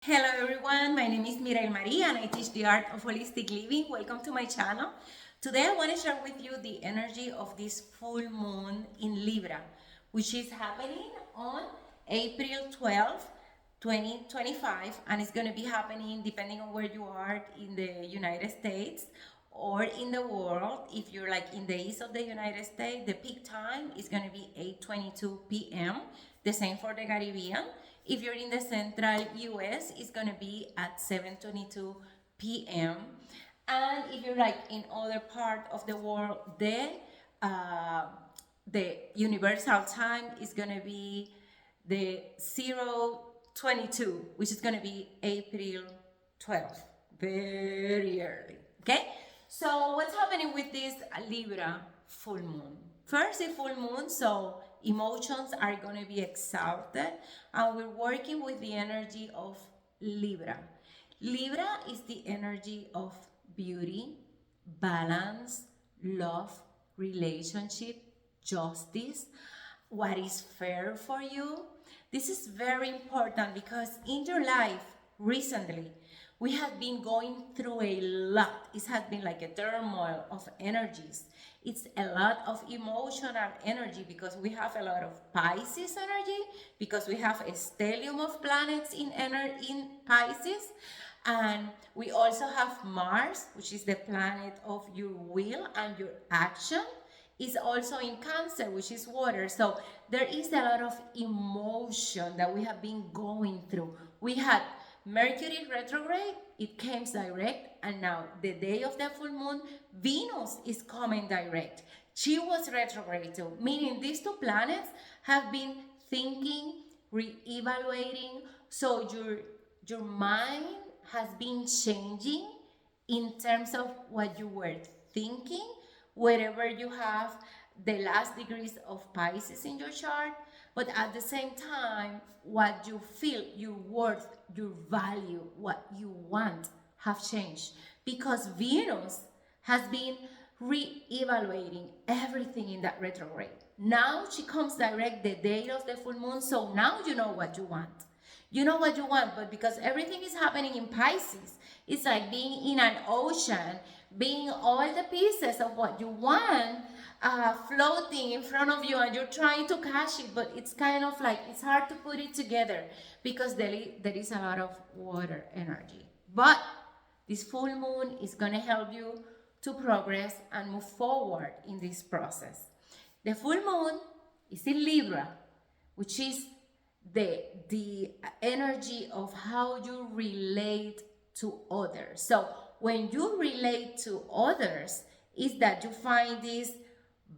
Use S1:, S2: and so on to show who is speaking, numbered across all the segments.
S1: Hello everyone, my name is Mireille Maria and I teach the art of holistic living. Welcome to my channel. Today I want to share with you the energy of this full moon in Libra, which is happening on April 12th, 2025, and it's going to be happening depending on where you are in the United States or in the world. If you're like in the east of the United States, the peak time is going to be 8:22 p.m. The same for the Caribbean. If you're in the central US, it's going to be at 7:22 p.m. And if you're like in other part of the world, uh, the universal time is going to be the 0:22, which is going to be April 12th, very early. Okay, so what's happening with this Libra full moon? First, a full moon, so emotions are going to be exalted, and we're working with the energy of Libra. Libra is the energy of beauty, balance, love, relationship, justice, what is fair for you. This is very important because in your life recently, we have been going through a lot. It has been like a turmoil of energies. It's a lot of emotional energy because we have a lot of Pisces energy, because we have a stellium of planets in Pisces. And we also have Mars, which is the planet of your will and your action, is also in Cancer, which is water. So there is a lot of emotion that we have been going through. We had Mercury retrograde, it came direct, and now the day of the full moon, Venus is coming direct. She was retrograde too, meaning these two planets have been thinking, re-evaluating. So your mind has been changing in terms of what you were thinking, wherever you have the last degrees of Pisces in your chart, but at the same time, what you feel, your worth, your value, what you want have changed because Venus has been re-evaluating everything in that retrograde. Now she comes direct the day of the full moon, so now you know what you want. You know what you want, but because everything is happening in Pisces, it's like being in an ocean, being all the pieces of what you want floating in front of you, and you're trying to catch it, but it's kind of like it's hard to put it together because there is a lot of water energy. But this full moon is going to help you to progress and move forward in this process. The full moon is in Libra, which is the energy of how you relate to others. So when you relate to others, is that you find this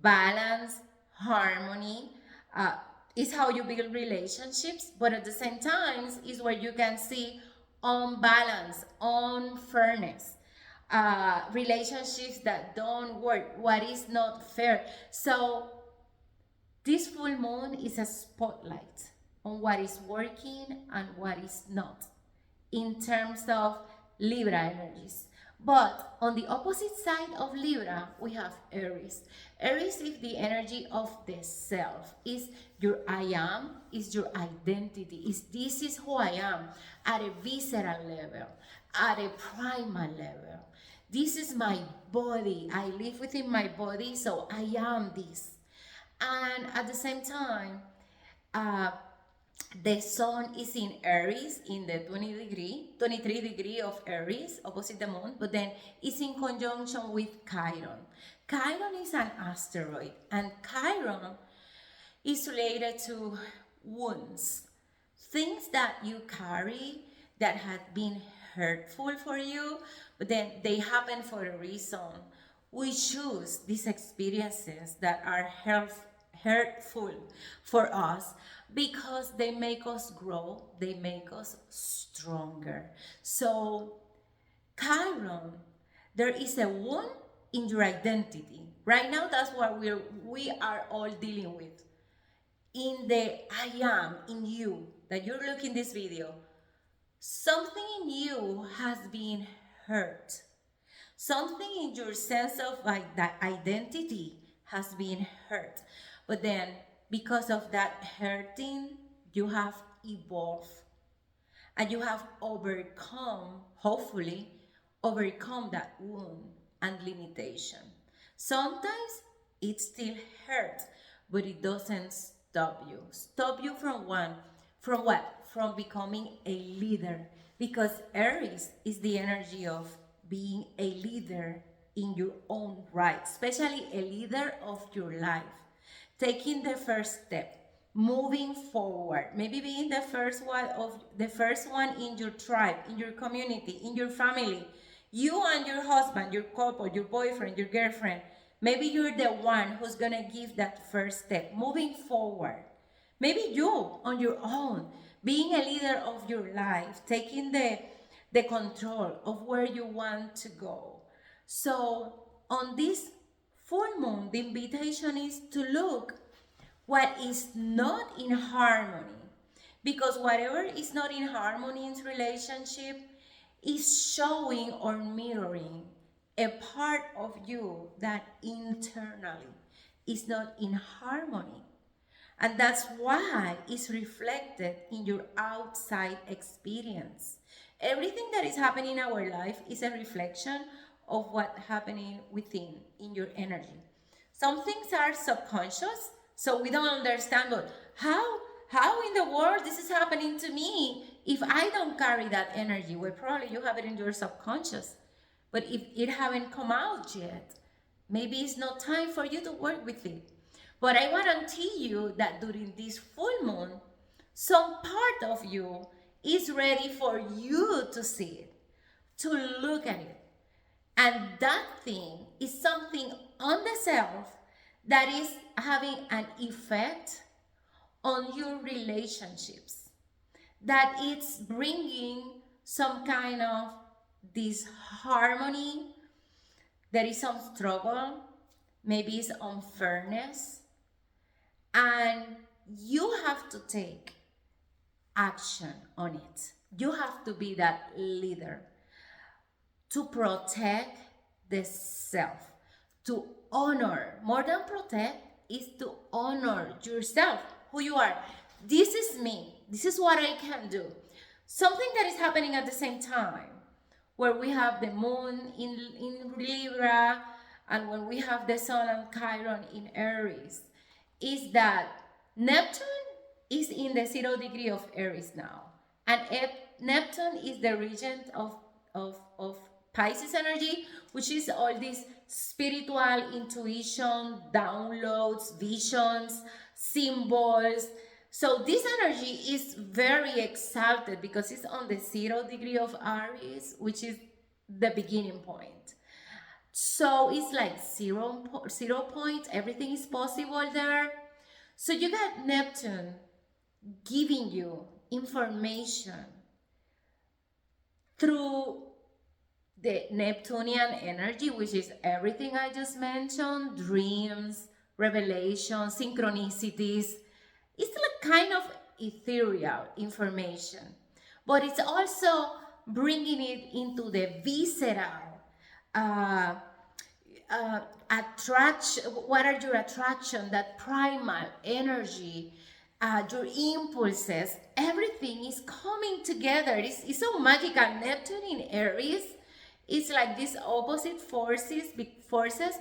S1: balance, harmony, uh, is how you build relationships, but at the same time is where you can see unbalance, unfairness, relationships that don't work, what is not fair. So this full moon is a spotlight on what is working and what is not in terms of Libra energies. But on the opposite side of Libra, we have Aries. Aries is the energy of the self. Is your I am, is your identity. Is this is who I am at a visceral level, at a primal level. This is my body. I live within my body, so I am this. And at the same time, uh, the sun is in Aries in the 23 degree of Aries, opposite the moon, but then it's in conjunction with Chiron. Chiron is an asteroid, and Chiron is related to wounds, things that you carry that have been hurtful for you, but then they happen for a reason. We choose these experiences that are hurtful for us because they make us grow, they make us stronger. So Chiron, there is a wound in your identity. Right now, that's what we are all dealing with. In the I am in you that you're looking this video, something in you has been hurt. Something in your sense of like that identity has been hurt. But then because of that hurting, you have evolved and you have overcome, hopefully, overcome that wound and limitation. Sometimes it still hurts, but it doesn't stop you. Stop you from one, from what? From becoming a leader. Because Aries is the energy of being a leader in your own right, especially a leader of your life. Taking the first step, moving forward, maybe being the first one in your tribe, in your community, in your family. You and your husband, your couple, your boyfriend, your girlfriend, maybe you're the one who's gonna give that first step, moving forward. Maybe you on your own, being a leader of your life, taking the control of where you want to go. So on this full moon, the invitation is to look what is not in harmony. Because whatever is not in harmony in relationship is showing or mirroring a part of you that internally is not in harmony. And that's why it's reflected in your outside experience. Everything that is happening in our life is a reflection of what's happening within in your energy. Some things are subconscious, so we don't understand, but how in the world this is happening to me if I don't carry that energy? Well, probably you have it in your subconscious. But if it haven't come out yet, maybe it's not time for you to work with it. But I guarantee you that during this full moon, some part of you is ready for you to see it, to look at it. And that thing is something on the self that is having an effect on your relationships, that it's bringing some kind of disharmony, there is some struggle, maybe it's unfairness, and you have to take action on it. You have to be that leader to protect the self, to honor. More than protect is to honor yourself, who you are. This is me. This is what I can do. Something that is happening at the same time, where we have the moon in Libra, and when we have the sun and Chiron in Aries, is that Neptune is in the 0 degree of Aries now. And Neptune is the regent of Pisces energy, which is all this spiritual intuition, downloads, visions, symbols. So this energy is very exalted because it's on the 0 degree of Aries, which is the beginning point. So it's like zero point, everything is possible there. So you got Neptune giving you information through the Neptunian energy, which is everything I just mentioned, dreams, revelations, synchronicities. It's like kind of ethereal information, but it's also bringing it into the visceral attraction. What are your attraction, that primal energy, your impulses, everything is coming together. It's so magical. Neptune in Aries, it's like these opposite forces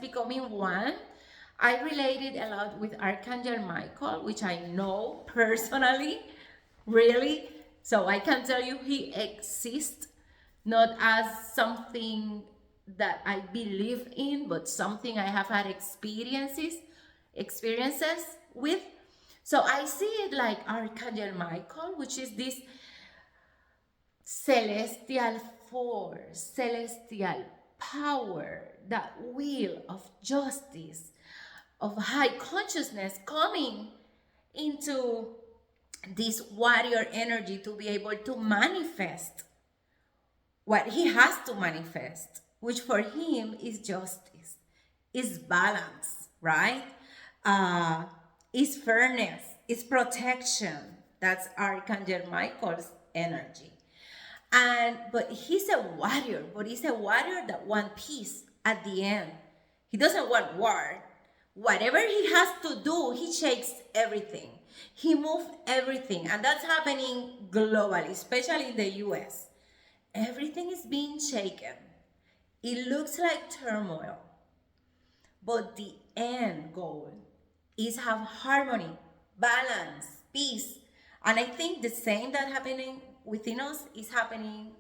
S1: becoming one. I related a lot with Archangel Michael, which I know personally, really. So I can tell you he exists, not as something that I believe in, but something I have had experiences with. So I see it like Archangel Michael, which is this celestial force, celestial power, that will of justice, of high consciousness coming into this warrior energy to be able to manifest what he has to manifest, which for him is justice, is balance, right? Is fairness, is protection. That's Archangel Michael's energy. But he's a warrior, but he's a warrior that wants peace at the end. He doesn't want war. Whatever he has to do, he shakes everything. He moved everything, and that's happening globally, especially in the US. Everything is being shaken. It looks like turmoil, but the end goal is have harmony, balance, peace. And I think the same that happening within us is happening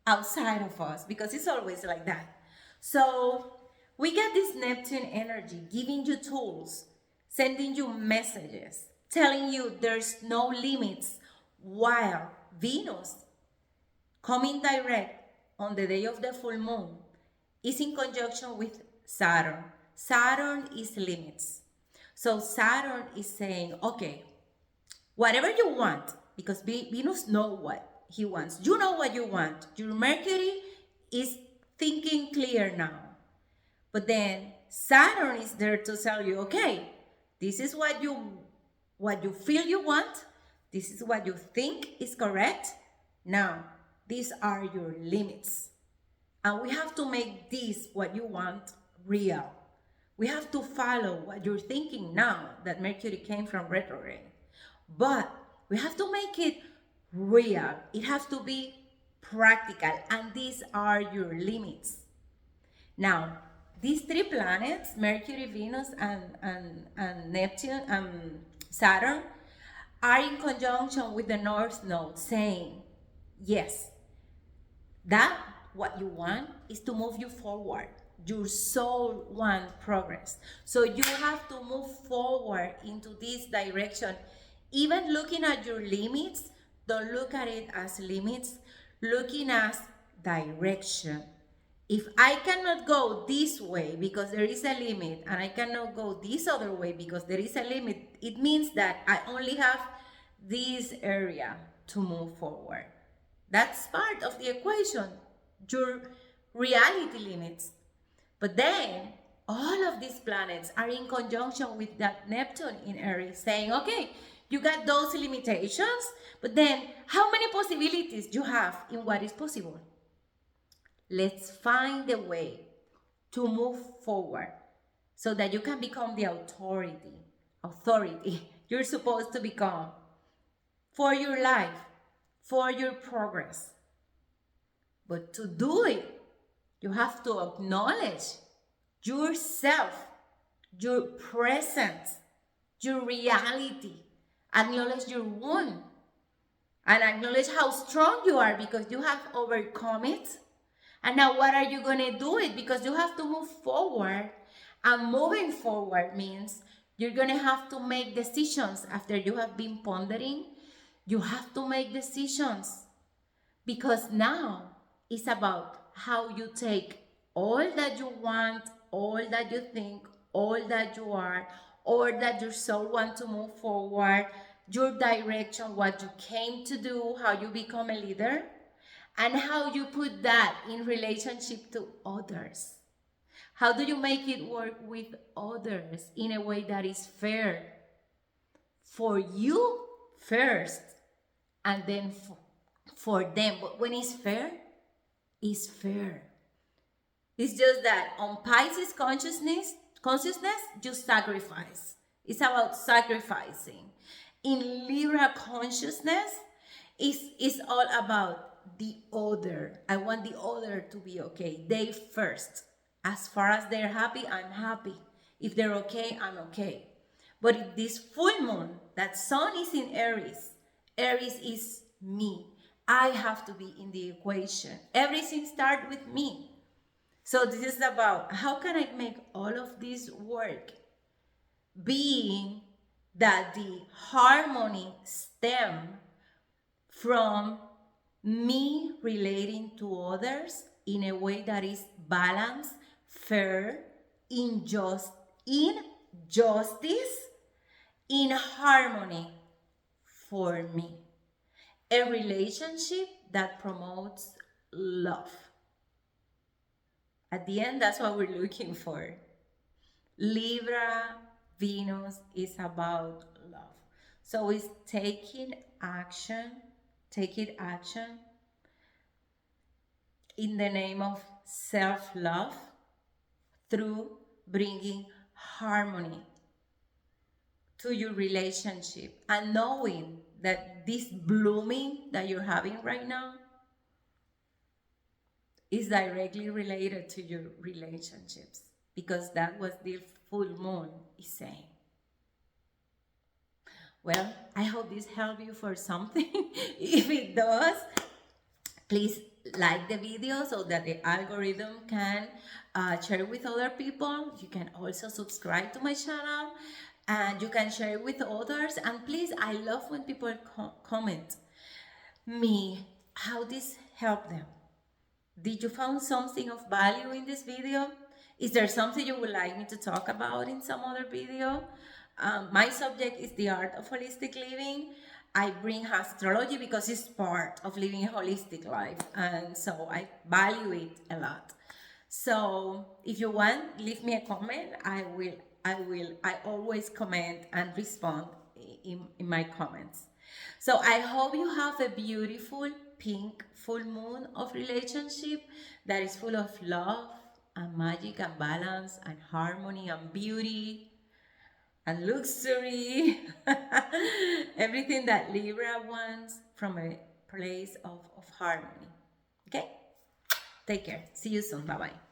S1: outside of us because it's always like that. So we get this Neptune energy giving you tools, sending you messages, telling you there's no limits, while Venus coming direct on the day of the full moon is in conjunction with Saturn. Saturn is limits. So Saturn is saying, okay, whatever you want, because Venus knows what he wants. You know what you want. Your Mercury is thinking clear now. But then Saturn is there to tell you, okay, this is what you feel you want. This is what you think is correct. Now, these are your limits. And we have to make this, what you want, real. We have to follow what you're thinking now that Mercury came from retrograde. But we have to make it real. It has to be practical. And these are your limits. Now, these three planets, Mercury, Venus, and Neptune, and Saturn, are in conjunction with the North Node, saying, yes, that what you want is to move you forward. Your soul wants progress. So you have to move forward into this direction. Even looking at your limits, don't look at it as limits, looking as direction. If I cannot go this way because there is a limit, and I cannot go this other way because there is a limit, it means that I only have this area to move forward. That's part of the equation, your reality limits. But then all of these planets are in conjunction with that Neptune in Aries, saying, okay, you got those limitations, but then how many possibilities you have in what is possible? Let's find a way to move forward so that you can become the authority you're supposed to become for your life, for your progress. But to do it, you have to acknowledge yourself, your presence, your reality. Acknowledge your wound and acknowledge how strong you are because you have overcome it. And now what are you going to do it? Because you have to move forward. And moving forward means you're going to have to make decisions after you have been pondering. You have to make decisions because now it's about how you take all that you want, all that you think, all that you are, or that your soul wants to move forward, your direction, what you came to do, how you become a leader, and how you put that in relationship to others. How do you make it work with others in a way that is fair for you first and then for them? But when it's fair, it's fair. It's just that on Pisces consciousness, you sacrifice. It's about sacrificing. In Libra consciousness, it's all about the other. I want the other to be okay. They first. As far as they're happy, I'm happy. If they're okay, I'm okay. But in this full moon, that sun is in Aries. Aries is me. I have to be in the equation. Everything starts with me. So this is about how can I make all of this work? Being that the harmony stem from me relating to others in a way that is balanced, fair, in justice, in harmony for me. A relationship that promotes love. At the end, that's what we're looking for. Libra, Venus is about love. So it's taking action in the name of self-love through bringing harmony to your relationship, and knowing that this blooming that you're having right now is directly related to your relationships, because that was the full moon is saying. Well, I hope this helped you for something. If it does, please like the video so that the algorithm can share with other people. You can also subscribe to my channel and you can share with others. And please, I love when people comment me how this helped them. Did you find something of value in this video? Is there something you would like me to talk about in some other video? My subject is the art of holistic living. I bring astrology because it's part of living a holistic life, and so I value it a lot. So if you want, leave me a comment. I always comment and respond in my comments. So I hope you have a beautiful pink full moon of relationship that is full of love and magic and balance and harmony and beauty and luxury. Everything that Libra wants from a place of harmony. Okay? Take care. See you soon. Bye-bye.